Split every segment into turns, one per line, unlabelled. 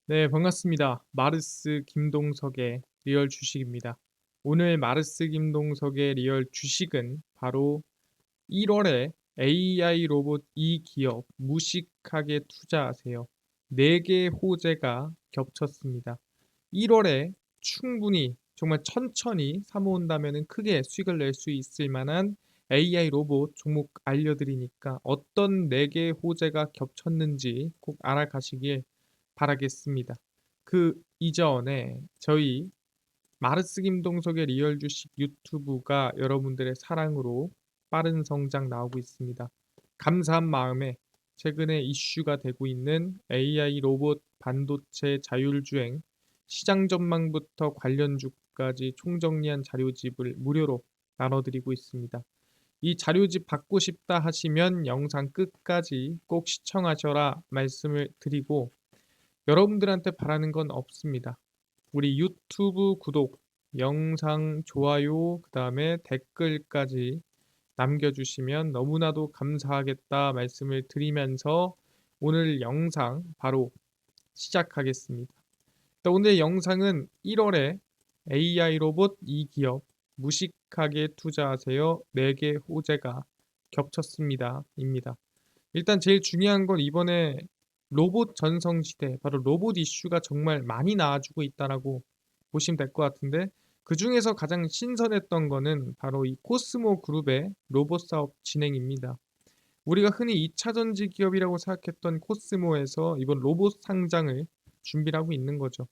네, 반갑습니다. 마르스 김동석의 리얼 주식입니다. 오늘 마르스 김동석의 리얼 주식은 바로 1월에 AI 로봇 이 기업 무식하게 투자하세요. 4개 호재가 겹쳤습니다. 1월에 충분히 정말 천천히 사모은다면 크게 수익을 낼 수 있을 만한 AI 로봇 종목 알려드리니까 어떤 4개 호재가 겹쳤는지 꼭 알아가시길 바라겠습니다. 그 이전에 저희 마르스 김동석의 리얼 주식 유튜브가 여러분들의 사랑으로 빠른 성장 나오고 있습니다. 감사한 마음에 최근에 이슈가 되고 있는 AI 로봇 반도체 자율주행 시장 전망부터 관련주까지 총정리한 자료집을 무료로 나눠드리고 있습니다. 이 자료집 받고 싶다 하시면 영상 끝까지 꼭 시청하셔라 말씀을 드리고 여러분들한테 바라는 건 없습니다. 우리 유튜브 구독, 영상 좋아요, 그 다음에 댓글까지 남겨주시면 너무나도 감사하겠다 말씀을 드리면서 오늘 영상 바로 시작하겠습니다. 오늘 영상은 1월에 AI 로봇 이 기업 무식하게 투자하세요. 4개 호재가 겹쳤습니다. 입니다. 일단 제일 중요한 건 이번에 로봇 전성시대, 바로 로봇 이슈가 정말 많이 나와주고 있다라고 보시면 될 것 같은데 그 중에서 가장 신선했던 거는 바로 이 코스모 그룹의 로봇 사업 진행입니다. 우리가 흔히 2차 전지 기업이라고 생각했던 코스모에서 이번 로봇 상장을 준비를 하고 있는 거죠.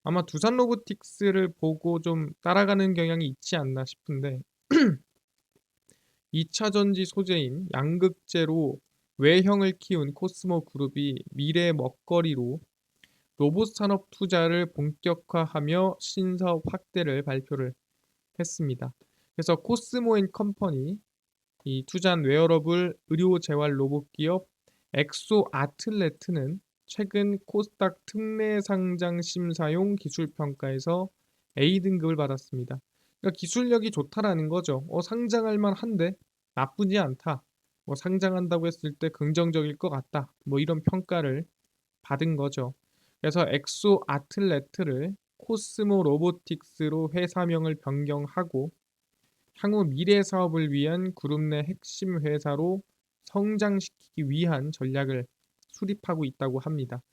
아마 두산 로보틱스를 보고 좀 따라가는 경향이 있지 않나 싶은데 2차 전지 소재인 양극재로 외형을 키운 코스모 그룹이 미래 먹거리로 로봇 산업 투자를 본격화하며 신사업 확대를 발표를 했습니다. 그래서 코스모 앤 컴퍼니, 이 투자한 웨어러블 의료 재활 로봇 기업 엑소 아틀레트는 최근 코스닥 특례 상장 심사용 기술 평가에서 A 등급을 받았습니다. 그러니까 기술력이 좋다라는 거죠. 상장할 만한데 나쁘지 않다. 상장한다고 했을 때 긍정적일 것 같다. 이런 평가를 받은 거죠. 그래서 엑소 아틀레트를 코스모 로보틱스로 회사명을 변경하고 향후 미래 사업을 위한 그룹 내 핵심 회사로 성장시키기 위한 전략을 수립하고 있다고 합니다.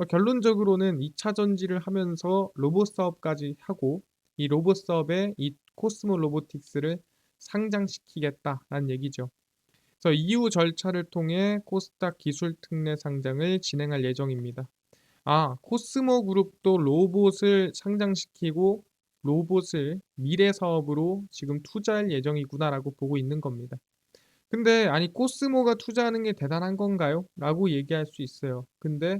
결론적으로는 2차 전지를 하면서 로봇 사업까지 하고 이 로봇 사업에 이 코스모 로보틱스를 상장시키겠다라는 얘기죠. 그래서 이후 절차를 통해 코스닥 기술 특례 상장을 진행할 예정입니다. 코스모 그룹도 로봇을 상장시키고 로봇을 미래 사업으로 지금 투자할 예정이구나라고 보고 있는 겁니다. 근데 아니 코스모가 투자하는 게 대단한 건가요? 라고 얘기할 수 있어요. 근데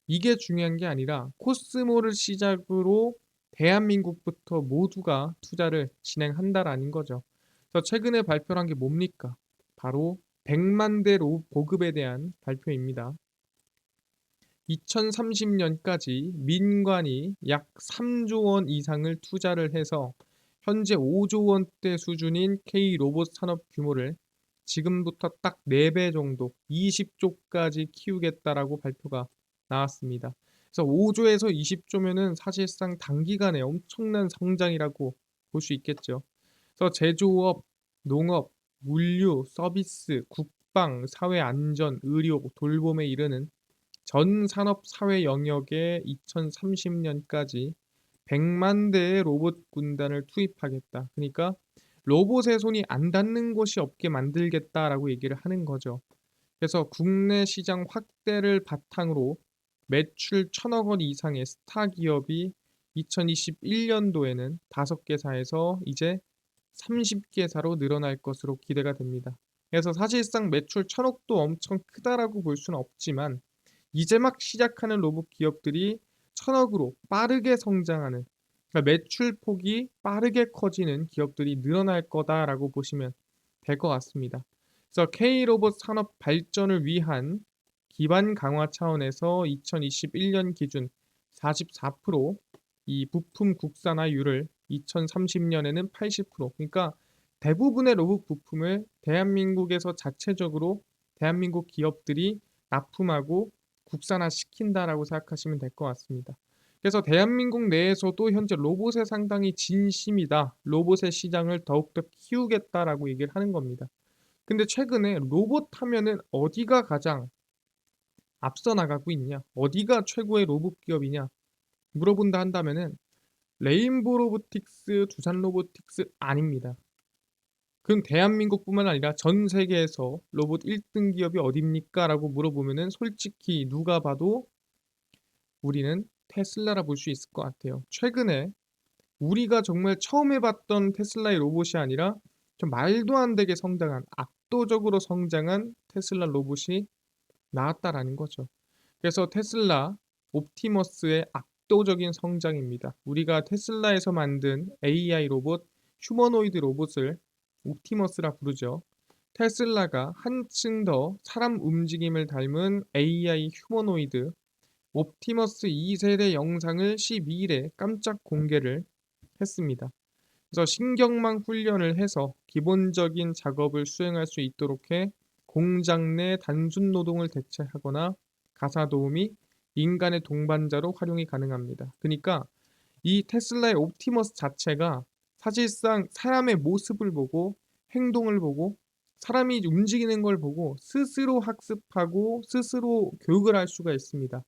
이게 중요한 게 아니라 코스모를 시작으로 대한민국부터 모두가 투자를 진행한다라는 거죠. 그래서 최근에 발표한 게 뭡니까? 바로 100만 대 보급에 대한 발표입니다. 2030년까지 민관이 약 3조 원 이상을 투자를 해서 현재 5조 원대 수준인 K 로봇 산업 규모를 지금부터 딱 4배 정도 20조까지 키우겠다라고 발표가 나왔습니다. 그래서 5조에서 20조면은 사실상 단기간에 엄청난 성장이라고 볼 수 있겠죠. 그래서 제조업, 농업, 물류, 서비스, 국방, 사회 안전, 의료, 돌봄에 이르는 전 산업 사회 영역에 2030년까지 100만 대의 로봇 군단을 투입하겠다. 그러니까 로봇의 손이 안 닿는 곳이 없게 만들겠다라고 얘기를 하는 거죠. 그래서 국내 시장 확대를 바탕으로 매출 1,000억 원 이상의 스타 기업이 2021년도에는 5개사에서 이제 30개사로 늘어날 것으로 기대가 됩니다. 그래서 사실상 매출 1,000억도 엄청 크다라고 볼 수는 없지만 이제 막 시작하는 로봇 기업들이 1,000억으로 빠르게 성장하는, 그러니까 매출 폭이 빠르게 커지는 기업들이 늘어날 거다라고 보시면 될 것 같습니다. 그래서 K로봇 산업 발전을 위한 기반 강화 차원에서 2021년 기준 44%이 부품 국산화율을 2030년에는 80%, 그러니까 대부분의 로봇 부품을 대한민국에서 자체적으로 대한민국 기업들이 납품하고 국산화시킨다라고 생각하시면 될 것 같습니다. 그래서 대한민국 내에서도 현재 로봇에 상당히 진심이다. 로봇의 시장을 더욱더 키우겠다라고 얘기를 하는 겁니다. 근데 최근에 로봇 하면은 어디가 가장 앞서 나가고 있냐? 어디가 최고의 로봇 기업이냐? 물어본다 한다면은 레인보우 로보틱스, 두산 로보틱스 아닙니다. 그럼 대한민국뿐만 아니라 전 세계에서 로봇 1등 기업이 어딥니까? 라고 물어보면은 솔직히 누가 봐도 우리는 테슬라라 볼 수 있을 것 같아요. 최근에 우리가 정말 처음 해봤던 테슬라의 로봇이 아니라 좀 말도 안 되게 성장한, 압도적으로 성장한 테슬라 로봇이 나왔다라는 거죠. 그래서 테슬라 옵티머스의 압도적인 성장입니다. 우리가 테슬라에서 만든 AI 로봇, 휴머노이드 로봇을 옵티머스라 부르죠. 테슬라가 한층 더 사람 움직임을 닮은 AI 휴머노이드 옵티머스 2세대 영상을 12일에 깜짝 공개를 했습니다. 그래서 신경망 훈련을 해서 기본적인 작업을 수행할 수 있도록 해 공장 내 단순 노동을 대체하거나 가사 도우미, 인간의 동반자로 활용이 가능합니다. 그러니까 이 테슬라의 옵티머스 자체가 사실상 사람의 모습을 보고 행동을 보고 사람이 움직이는 걸 보고 스스로 학습하고 스스로 교육을 할 수가 있습니다.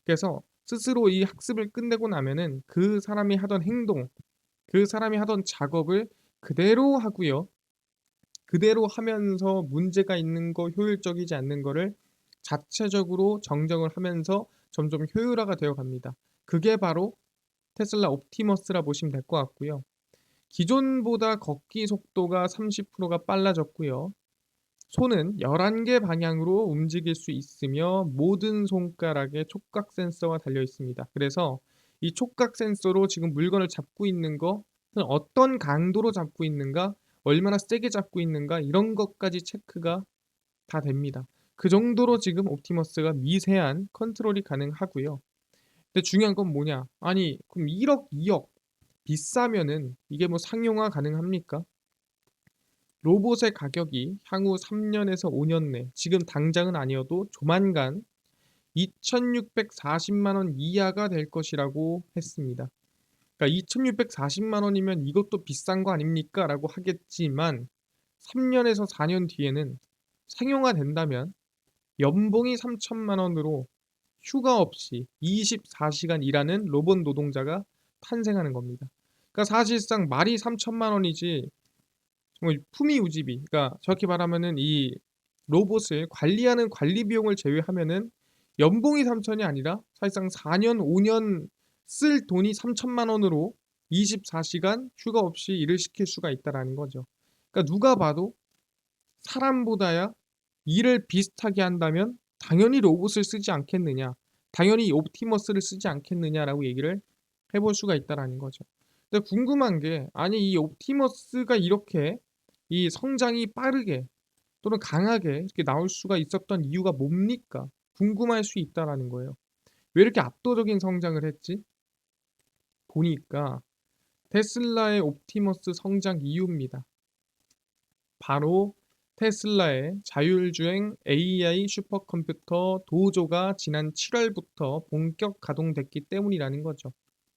그래서 스스로 이 학습을 끝내고 나면은 그 사람이 하던 행동, 그 사람이 하던 작업을 그대로 하고요. 그대로 하면서 문제가 있는 거, 효율적이지 않는 거를 자체적으로 정정을 하면서 점점 효율화가 되어 갑니다. 그게 바로 테슬라 옵티머스라 보시면 될 것 같고요. 기존보다 걷기 속도가 30%가 빨라졌고요. 손은 11개 방향으로 움직일 수 있으며 모든 손가락에 촉각 센서가 달려 있습니다. 그래서 이 촉각 센서로 지금 물건을 잡고 있는 거, 어떤 강도로 잡고 있는가, 얼마나 세게 잡고 있는가 이런 것까지 체크가 다 됩니다. 그 정도로 지금 옵티머스가 미세한 컨트롤이 가능하고요. 근데 중요한 건 뭐냐? 아니, 그럼 1억, 2억 비싸면은 이게 뭐 상용화 가능합니까? 로봇의 가격이 향후 3년에서 5년 내, 지금 당장은 아니어도 조만간 2,640만 원 이하가 될 것이라고 했습니다. 그러니까 2,640만 원이면 이것도 비싼 거 아닙니까? 라고 하겠지만 3년에서 4년 뒤에는 상용화 된다면 연봉이 3천만 원으로 휴가 없이 24시간 일하는 로봇 노동자가 탄생하는 겁니다. 그러니까 사실상 말이 3천만 원이지 정말 품위유지비, 그러니까 정확히 말하면은 이 로봇을 관리하는 관리 비용을 제외하면은 연봉이 3천이 아니라 사실상 4년, 5년 쓸 돈이 3천만 원으로 24시간 휴가 없이 일을 시킬 수가 있다라는 거죠. 그러니까 누가 봐도 사람보다야 일을 비슷하게 한다면 당연히 로봇을 쓰지 않겠느냐, 당연히 옵티머스를 쓰지 않겠느냐라고 얘기를 해볼 수가 있다라는 거죠. 근데 궁금한 게 아니 이 옵티머스가 이렇게 이 성장이 빠르게 또는 강하게 이렇게 나올 수가 있었던 이유가 뭡니까? 궁금할 수 있다라는 거예요. 왜 이렇게 압도적인 성장을 했지? 보니까 테슬라의 옵티머스 성장 이유입니다. 바로 테슬라의 자율주행 AI 슈퍼컴퓨터 도조가 지난 7월부터 본격 가동됐기 때문이라는 거죠.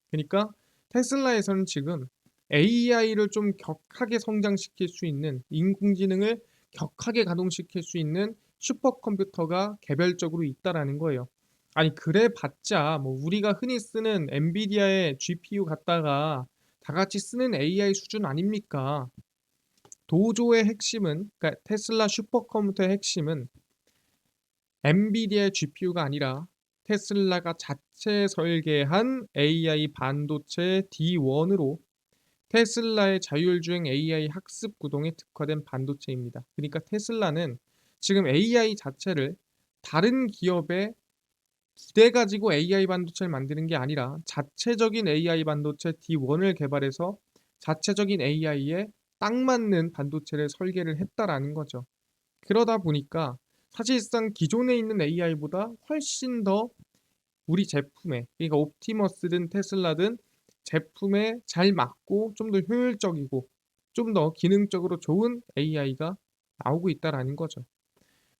그러니까 테슬라에서는 지금 AI를 좀 격하게 성장시킬 수 있는 인공지능을 격하게 가동시킬 수 있는 슈퍼컴퓨터가 개별적으로 있다라는 거예요. 아니 그래 봤자 뭐 우리가 흔히 쓰는 엔비디아의 GPU 갖다가 다 같이 쓰는 AI 수준 아닙니까? 도조의 핵심은 그러니까 테슬라 슈퍼컴퓨터의 핵심은 엔비디아의 GPU가 아니라 테슬라가 자체 설계한 AI 반도체 D1으로 테슬라의 자율주행 AI 학습 구동에 특화된 반도체입니다. 그러니까 테슬라는 지금 AI 자체를 다른 기업에 기대 가지고 AI 반도체를 만드는 게 아니라 자체적인 AI 반도체 D1을 개발해서 자체적인 AI에 딱 맞는 반도체를 설계를 했다라는 거죠. 그러다 보니까 사실상 기존에 있는 AI보다 훨씬 더 우리 제품에, 그러니까 옵티머스든 테슬라든 제품에 잘 맞고 좀 더 효율적이고 좀 더 기능적으로 좋은 AI가 나오고 있다라는 거죠.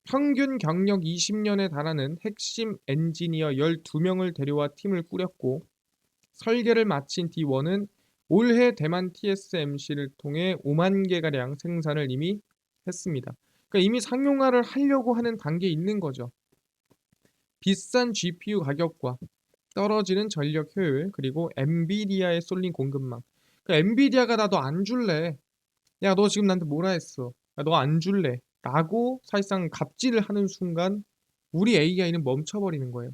평균 경력 20년에 달하는 핵심 엔지니어 12명을 데려와 팀을 꾸렸고 설계를 마친 D1은 올해 대만 TSMC를 통해 5만 개가량 생산을 이미 했습니다. 그러니까 이미 상용화를 하려고 하는 단계에 있는 거죠. 비싼 GPU 가격과 떨어지는 전력 효율 그리고 엔비디아에 쏠린 공급망. 그러니까 엔비디아가 나 너 안 줄래. 야, 너 지금 나한테 뭐라 했어. 야, 너 안 줄래. 라고 사실상 갑질을 하는 순간 우리 AI는 멈춰버리는 거예요.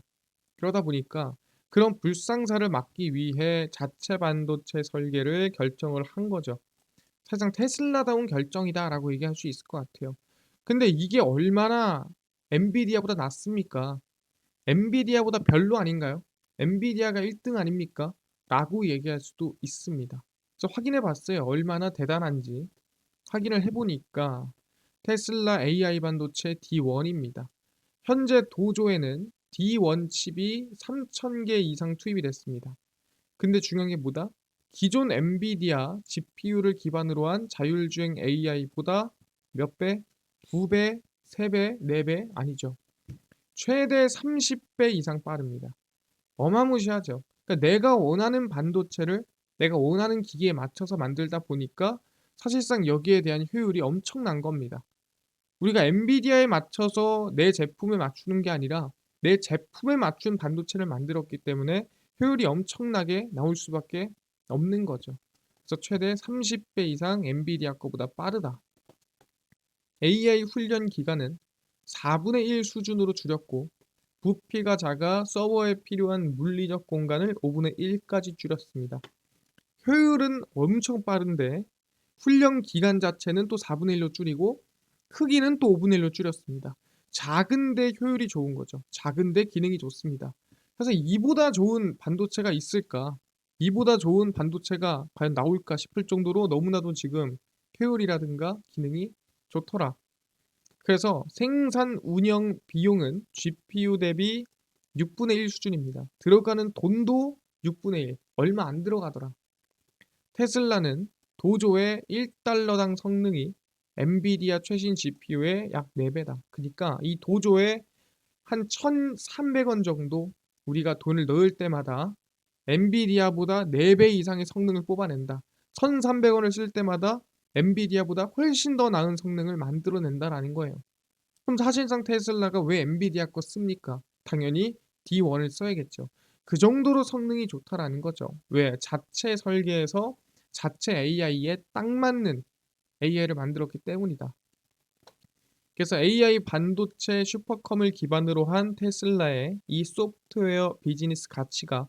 그러다 보니까 그런 불상사를 막기 위해 자체 반도체 설계를 결정을 한 거죠. 사실상 테슬라다운 결정이다라고 얘기할 수 있을 것 같아요. 근데 이게 얼마나 엔비디아보다 낫습니까? 엔비디아보다 별로 아닌가요? 엔비디아가 1등 아닙니까? 라고 얘기할 수도 있습니다. 그래서 확인해 봤어요. 얼마나 대단한지. 확인을 해보니까 테슬라 AI 반도체 D1입니다. 현재 도조에는 D1 칩이 3,000개 이상 투입이 됐습니다. 근데 중요한 게 뭐다? 기존 엔비디아 GPU를 기반으로 한 자율주행 AI보다 몇 배? 2배, 3배, 4배? 아니죠. 최대 30배 이상 빠릅니다. 어마무시하죠. 그러니까 내가 원하는 반도체를 내가 원하는 기기에 맞춰서 만들다 보니까 사실상 여기에 대한 효율이 엄청난 겁니다. 우리가 엔비디아에 맞춰서 내 제품에 맞추는 게 아니라 내 제품에 맞춘 반도체를 만들었기 때문에 효율이 엄청나게 나올 수밖에 없는 거죠. 그래서 최대 30배 이상 엔비디아 거보다 빠르다. AI 훈련 기간은 4분의 1 수준으로 줄였고 부피가 작아 서버에 필요한 물리적 공간을 5분의 1까지 줄였습니다. 효율은 엄청 빠른데 훈련 기간 자체는 또 4분의 1로 줄이고 크기는 또 5분의 1로 줄였습니다. 작은데 효율이 좋은 거죠. 작은데 기능이 좋습니다. 그래서 이보다 좋은 반도체가 있을까? 이보다 좋은 반도체가 과연 나올까 싶을 정도로 너무나도 지금 효율이라든가 기능이 좋더라. 그래서 생산 운영 비용은 GPU 대비 6분의 1 수준입니다. 들어가는 돈도 6분의 1, 얼마 안 들어가더라. 테슬라는 도조의 1달러당 성능이 엔비디아 최신 GPU의 약 4배다. 그러니까 이 도조에 한 1,300원 정도 우리가 돈을 넣을 때마다 엔비디아보다 4배 이상의 성능을 뽑아낸다. 1,300원을 쓸 때마다 엔비디아보다 훨씬 더 나은 성능을 만들어낸다라는 거예요. 그럼 사실상 테슬라가 왜 엔비디아 거 씁니까? 당연히 D1을 써야겠죠. 그 정도로 성능이 좋다라는 거죠. 왜? 자체 설계해서 자체 AI에 딱 맞는 AI를 만들었기 때문이다. 그래서 AI 반도체 슈퍼컴을 기반으로 한 테슬라의 이 소프트웨어 비즈니스 가치가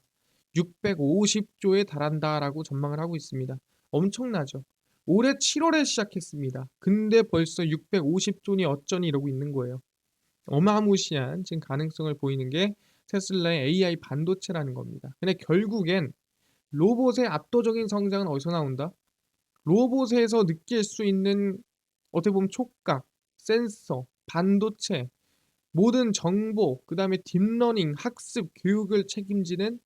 650조에 달한다라고 전망을 하고 있습니다. 엄청나죠. 올해 7월에 시작했습니다. 근데 벌써 650조니 어쩌니 이러고 있는 거예요. 어마무시한 지금 가능성을 보이는 게 테슬라의 AI 반도체라는 겁니다. 근데 결국엔 로봇의 압도적인 성장은 어디서 나온다? 로봇에서 느낄 수 있는 어떻게 보면 촉각, 센서, 반도체, 모든 정보, 그 다음에 딥러닝, 학습, 교육을 책임지는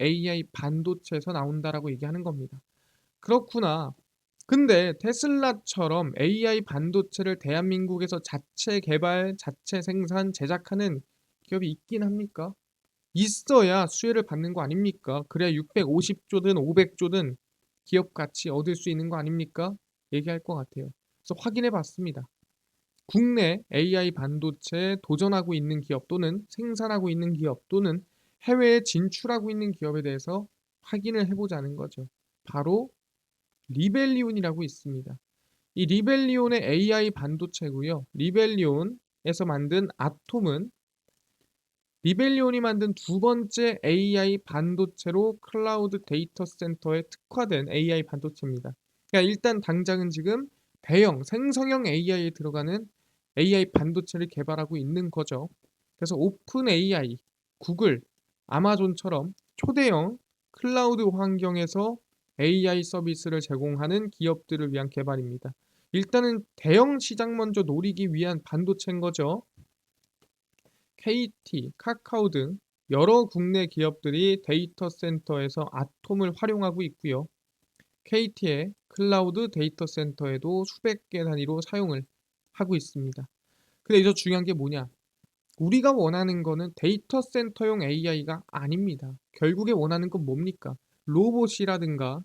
AI 반도체에서 나온다라고 얘기하는 겁니다. 그렇구나. 근데 테슬라처럼 AI 반도체를 대한민국에서 자체 개발, 자체 생산, 제작하는 기업이 있긴 합니까? 있어야 수혜를 받는 거 아닙니까? 그래야 650조든 500조든 기업 가치 얻을 수 있는 거 아닙니까? 얘기할 것 같아요. 그래서 확인해 봤습니다. 국내 AI 반도체에 도전하고 있는 기업 또는 생산하고 있는 기업 또는 해외에 진출하고 있는 기업에 대해서 확인을 해보자는 거죠. 바로 리벨리온이라고 있습니다. 이 리벨리온의 AI 반도체고요. 리벨리온에서 만든 아톰은 리벨리온이 만든 두 번째 AI 반도체로 클라우드 데이터 센터에 특화된 AI 반도체입니다. 그러니까 일단 당장은 지금 대형 생성형 AI에 들어가는 AI 반도체를 개발하고 있는 거죠. 그래서 오픈 AI, 구글, 아마존처럼 초대형 클라우드 환경에서 AI 서비스를 제공하는 기업들을 위한 개발입니다. 일단은 대형 시장 먼저 노리기 위한 반도체인 거죠. KT, 카카오 등 여러 국내 기업들이 데이터 센터에서 아톰을 활용하고 있고요. KT의 클라우드 데이터 센터에도 수백 개 단위로 사용을 하고 있습니다. 근데 여기서 중요한 게 뭐냐? 우리가 원하는 거는 데이터 센터용 AI가 아닙니다. 결국에 원하는 건 뭡니까? 로봇이라든가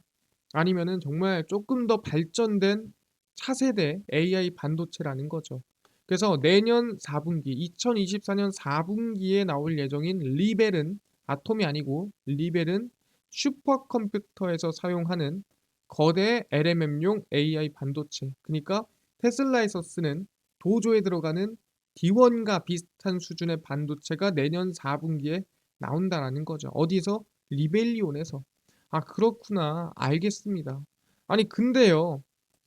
아니면은 정말 조금 더 발전된 차세대 AI 반도체라는 거죠. 그래서 내년 4분기, 2024년 4분기에 나올 예정인 리벨은 아톰이 아니고 리벨은 슈퍼컴퓨터에서 사용하는 거대 LMM용 AI 반도체. 그러니까 테슬라에서 쓰는 도조에 들어가는 D1과 비슷한 수준의 반도체가 내년 4분기에 나온다라는 거죠. 어디서? 리벨리온에서. 아, 그렇구나. 알겠습니다. 아니, 근데요.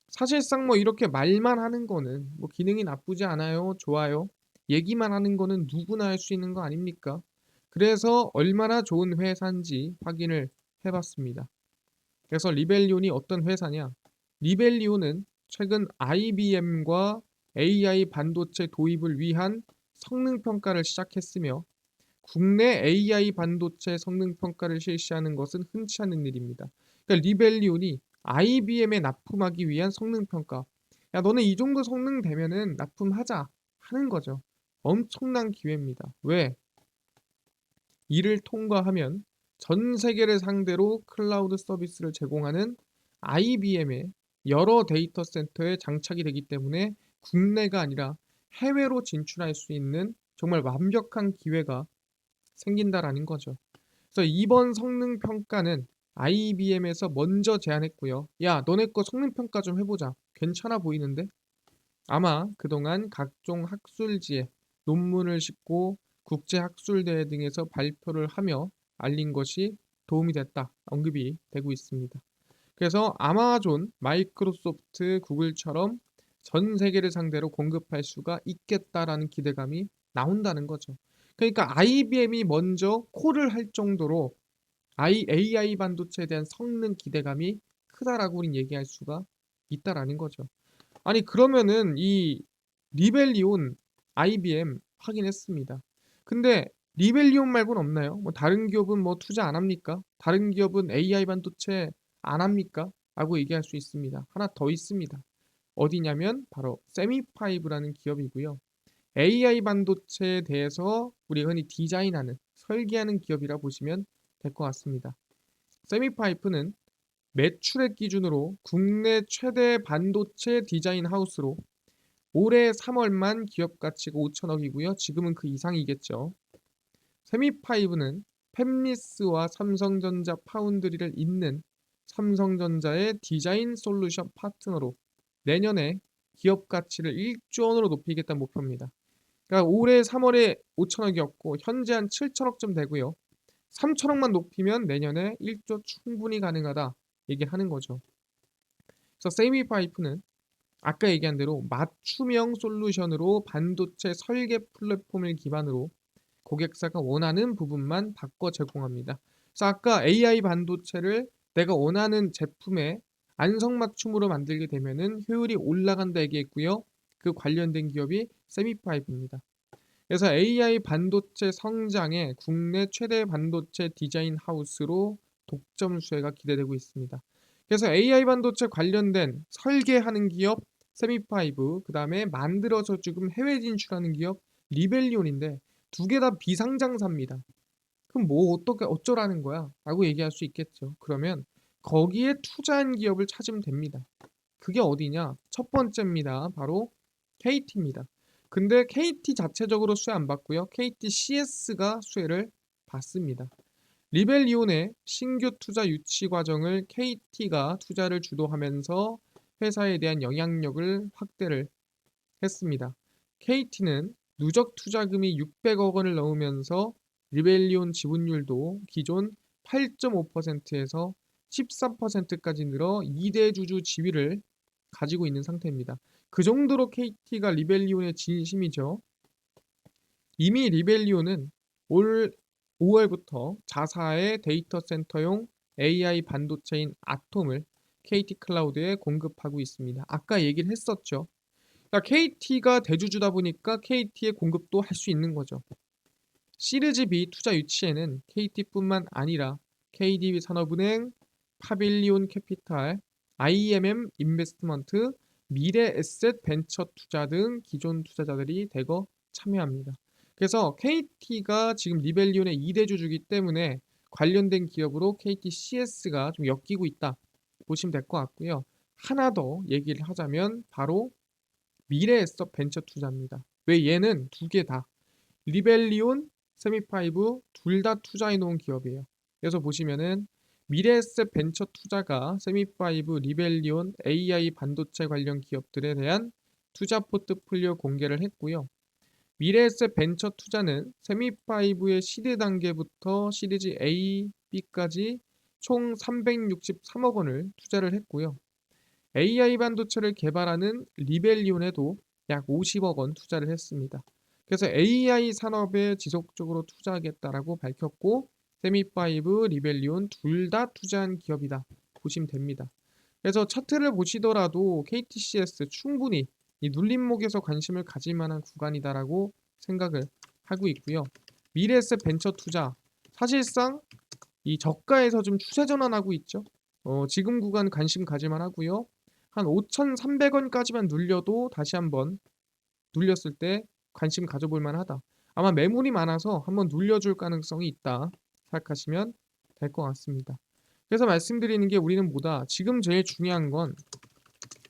사실상 뭐 이렇게 말만 하는 거는 뭐 기능이 나쁘지 않아요, 좋아요. 얘기만 하는 거는 누구나 할 수 있는 거 아닙니까? 그래서 얼마나 좋은 회사인지 확인을 해봤습니다. 그래서 리벨리온이 어떤 회사냐? 리벨리온은 최근 IBM과 AI 반도체 도입을 위한 성능 평가를 시작했으며 국내 AI 반도체 성능 평가를 실시하는 것은 흔치 않은 일입니다. 그러니까 리벨리온이 IBM에 납품하기 위한 성능 평가. 야, 너네 이 정도 성능 되면은 납품하자 하는 거죠. 엄청난 기회입니다. 왜? 이를 통과하면 전 세계를 상대로 클라우드 서비스를 제공하는 IBM의 여러 데이터 센터에 장착이 되기 때문에 국내가 아니라 해외로 진출할 수 있는 정말 완벽한 기회가 생긴다라는 거죠. 그래서 이번 성능 평가는 IBM에서 먼저 제안했고요. 야, 너네 거 성능 평가 좀 해보자. 괜찮아 보이는데? 아마 그동안 각종 학술지에 논문을 싣고 국제학술대회 등에서 발표를 하며 알린 것이 도움이 됐다. 언급이 되고 있습니다. 그래서 아마존, 마이크로소프트, 구글처럼 전 세계를 상대로 공급할 수가 있겠다라는 기대감이 나온다는 거죠. 그러니까 IBM이 먼저 콜을 할 정도로 AI 반도체에 대한 성능 기대감이 크다라고 우린 얘기할 수가 있다라는 거죠. 아니 그러면은 이 리벨리온 IBM 확인했습니다. 근데 리벨리온 말고는 없나요? 뭐 다른 기업은 뭐 투자 안 합니까? 다른 기업은 AI 반도체 안 합니까? 라고 얘기할 수 있습니다. 하나 더 있습니다. 어디냐면 바로 세미파이브라는 기업이고요. AI 반도체에 대해서 우리 흔히 디자인하는 설계하는 기업이라 보시면 될 것 같습니다. 세미파이프는 매출액 기준으로 국내 최대 반도체 디자인 하우스로 올해 3월만 기업 가치가 5천억이고요. 지금은 그 이상이겠죠. 세미파이브는 팹리스와 삼성전자 파운드리를 잇는 삼성전자의 디자인 솔루션 파트너로 내년에 기업 가치를 1조 원으로 높이겠다는 목표입니다. 그러니까 올해 3월에 5천억이었고 현재 한 7천억쯤 되고요. 3천억만 높이면 내년에 1조 충분히 가능하다 얘기하는 거죠. 그래서 세미파이프는 아까 얘기한 대로 맞춤형 솔루션으로 반도체 설계 플랫폼을 기반으로 고객사가 원하는 부분만 바꿔 제공합니다. 그래서 아까 AI 반도체를 내가 원하는 제품에 안성맞춤으로 만들게 되면은 효율이 올라간다 얘기했고요. 그 관련된 기업이 세미파이브입니다. 그래서 AI 반도체 성장의 국내 최대 반도체 디자인 하우스로 독점 수혜가 기대되고 있습니다. 그래서 AI 반도체 관련된 설계하는 기업 세미파이브, 그 다음에 만들어서 지금 해외 진출하는 기업 리벨리온인데 두 개 다 비상장사입니다. 그럼 뭐 어떻게 어쩌라는 거야? 라고 얘기할 수 있겠죠. 그러면 거기에 투자한 기업을 찾으면 됩니다. 그게 어디냐? 첫 번째입니다. 바로 KT입니다. 근데 KT 자체적으로 수혜 안 받고요. KT CS가 수혜를 받습니다. 리벨리온의 신규 투자 유치 과정을 KT가 투자를 주도하면서 회사에 대한 영향력을 확대를 했습니다. KT는 누적 투자금이 600억 원을 넘으면서 리벨리온 지분율도 기존 8.5%에서 13%까지 늘어 2대 주주 지위를 가지고 있는 상태입니다. 그 정도로 KT가 리벨리온의 진심이죠. 이미 리벨리온은 올 5월부터 자사의 데이터 센터용 AI 반도체인 아톰을 KT 클라우드에 공급하고 있습니다. 아까 얘기를 했었죠. 그러니까 KT가 대주주다 보니까 KT의 공급도 할 수 있는 거죠. 시리즈 B 투자 유치에는 KT뿐만 아니라 KDB 산업은행, 파빌리온 캐피탈, IMM 인베스트먼트, 미래 에셋 벤처 투자 등 기존 투자자들이 대거 참여합니다. 그래서 KT가 지금 리벨리온의 2대주주이기 때문에 관련된 기업으로 KTCS가 좀 엮이고 있다 보시면 될 것 같고요. 하나 더 얘기를 하자면 바로 미래 에셋 벤처 투자입니다. 왜 얘는 두 개 다 리벨리온, 세미파이브 둘 다 투자해 놓은 기업이에요. 그래서 보시면은 미래에셋 벤처 투자가 세미파이브, 리벨리온, AI 반도체 관련 기업들에 대한 투자 포트폴리오 공개를 했고요. 미래에셋 벤처 투자는 세미파이브의 시드 단계부터 시리즈 A, B까지 총 363억 원을 투자를 했고요. AI 반도체를 개발하는 리벨리온에도 약 50억 원 투자를 했습니다. 그래서 AI 산업에 지속적으로 투자하겠다라고 밝혔고 세미파이브, 리벨리온 둘 다 투자한 기업이다 보시면 됩니다. 그래서 차트를 보시더라도 KTCS 충분히 이 눌림목에서 관심을 가질 만한 구간이다라고 생각을 하고 있고요. 미래에셋 벤처 투자 사실상 이 저가에서 좀 추세 전환하고 있죠. 지금 구간 관심 가질만 하고요. 한 5,300원까지만 눌려도 다시 한번 눌렸을 때 관심 가져볼 만하다. 아마 매물이 많아서 한번 눌려줄 가능성이 있다 생각하시면 될 것 같습니다. 그래서 말씀드리는 게 우리는 뭐다? 지금 제일 중요한 건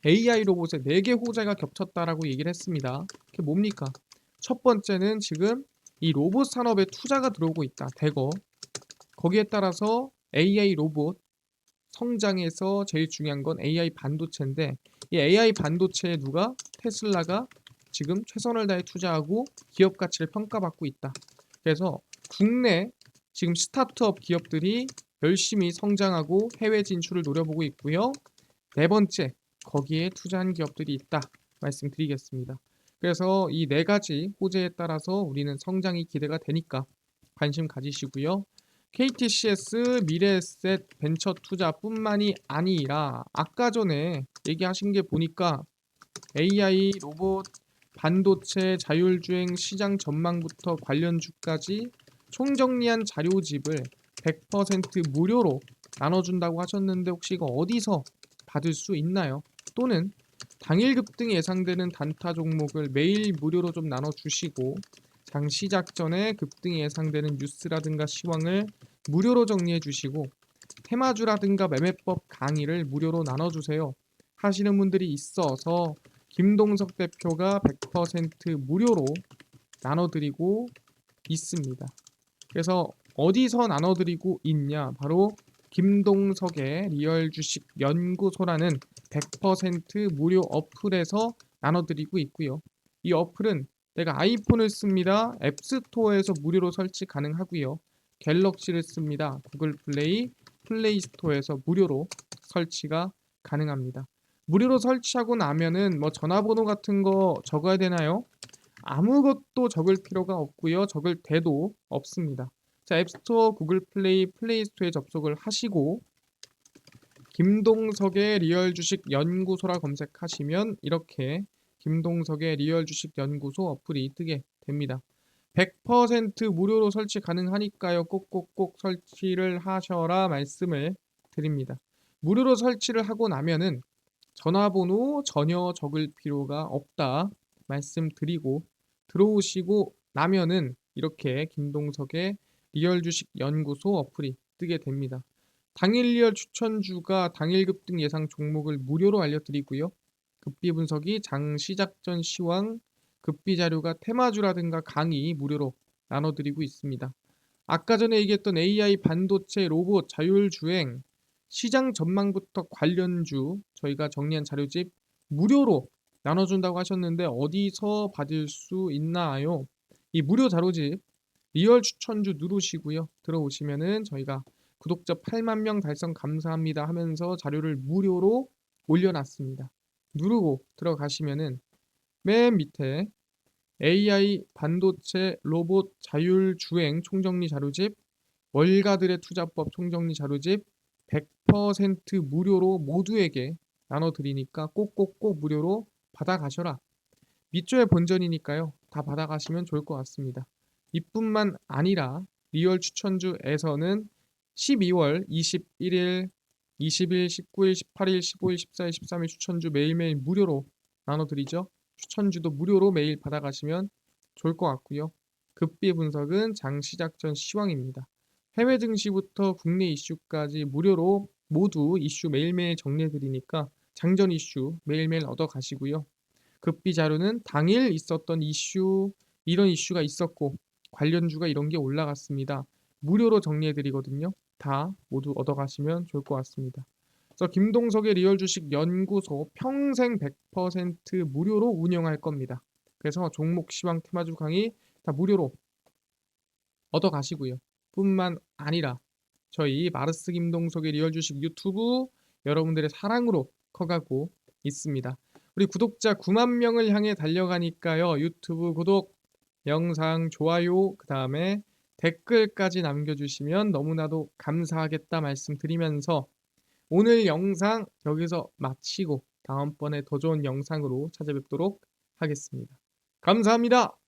AI 로봇의 4개 호재가 겹쳤다라고 얘기를 했습니다. 그게 뭡니까? 첫 번째는 지금 이 로봇 산업에 투자가 들어오고 있다. 대거. 거기에 따라서 AI 로봇 성장에서 제일 중요한 건 AI 반도체인데 이 AI 반도체에 누가 테슬라가 지금 최선을 다해 투자하고 기업 가치를 평가받고 있다. 그래서 국내 지금 스타트업 기업들이 열심히 성장하고 해외 진출을 노려보고 있고요. 네 번째, 거기에 투자한 기업들이 있다 말씀드리겠습니다. 그래서 이 네 가지 호재에 따라서 우리는 성장이 기대가 되니까 관심 가지시고요. KTCS 미래에셋 벤처 투자뿐만이 아니라 아까 전에 얘기하신 게 보니까 AI, 로봇, 반도체, 자율주행 시장 전망부터 관련주까지 총정리한 자료집을 100% 무료로 나눠준다고 하셨는데 혹시 이거 어디서 받을 수 있나요? 또는 당일 급등이 예상되는 단타 종목을 매일 무료로 좀 나눠주시고 장 시작 전에 급등이 예상되는 뉴스라든가 시황을 무료로 정리해 주시고 테마주라든가 매매법 강의를 무료로 나눠주세요 하시는 분들이 있어서 김동석 대표가 100% 무료로 나눠드리고 있습니다. 그래서 어디서 나눠드리고 있냐? 바로 김동석의 리얼 주식 연구소라는 100% 무료 어플에서 나눠드리고 있고요. 이 어플은 내가 아이폰을 씁니다. 앱스토어에서 무료로 설치 가능하고요. 갤럭시를 씁니다. 구글 플레이, 플레이 스토어에서 무료로 설치가 가능합니다. 무료로 설치하고 나면은 뭐 전화번호 같은 거 적어야 되나요? 아무것도 적을 필요가 없고요. 적을 데도 없습니다. 자, 앱스토어, 구글 플레이, 플레이 스토어에 접속을 하시고 김동석의 리얼 주식 연구소라 검색하시면 이렇게 김동석의 리얼 주식 연구소 어플이 뜨게 됩니다. 100% 무료로 설치 가능하니까요. 꼭꼭꼭 설치를 하셔라 말씀을 드립니다. 무료로 설치를 하고 나면은 전화번호 전혀 적을 필요가 없다 말씀드리고 들어오시고 나면은 이렇게 김동석의 리얼 주식 연구소 어플이 뜨게 됩니다. 당일 리얼 추천주가 당일 급등 예상 종목을 무료로 알려드리고요. 급비 분석이 장 시작 전 시황, 급비 자료가 테마주라든가 강의 무료로 나눠드리고 있습니다. 아까 전에 얘기했던 AI 반도체, 로봇, 자율주행, 시장 전망부터 관련주 저희가 정리한 자료집 무료로 나눠준다고 하셨는데 어디서 받을 수 있나요? 이 무료 자료집 리얼 추천주 누르시고요. 들어오시면은 저희가 구독자 8만 명 달성 감사합니다 하면서 자료를 무료로 올려놨습니다. 누르고 들어가시면은 맨 밑에 AI, 반도체, 로봇, 자율주행 총정리 자료집, 월가들의 투자법 총정리 자료집 100% 무료로 모두에게 나눠드리니까 꼭꼭꼭 무료로 받아가셔라. 밑줄의 본전이니까요. 다 받아가시면 좋을 것 같습니다. 이뿐만 아니라 리얼 추천주에서는 12월 21일, 20일, 19일, 18일, 15일, 14일, 13일 추천주 매일매일 무료로 나눠드리죠. 추천주도 무료로 매일 받아가시면 좋을 것 같고요. 급비 분석은 장 시작 전 시황입니다. 해외 증시부터 국내 이슈까지 무료로 모두 이슈 매일매일 정리해드리니까 장전 이슈 매일매일 얻어가시고요. 급비 자료는 당일 있었던 이슈, 이런 이슈가 있었고 관련주가 이런 게 올라갔습니다. 무료로 정리해드리거든요. 다 모두 얻어가시면 좋을 것 같습니다. 그래서 김동석의 리얼 주식 연구소 평생 100% 무료로 운영할 겁니다. 그래서 종목 시황 테마주 강의 다 무료로 얻어가시고요. 뿐만 아니라 저희 마르스 김동석의 리얼 주식 유튜브 여러분들의 사랑으로 커가고 있습니다. 우리 구독자 9만 명을 향해 달려가니까요. 유튜브 구독, 영상 좋아요, 그 다음에 댓글까지 남겨주시면 너무나도 감사하겠다 말씀드리면서 오늘 영상 여기서 마치고 다음번에 더 좋은 영상으로 찾아뵙도록 하겠습니다. 감사합니다.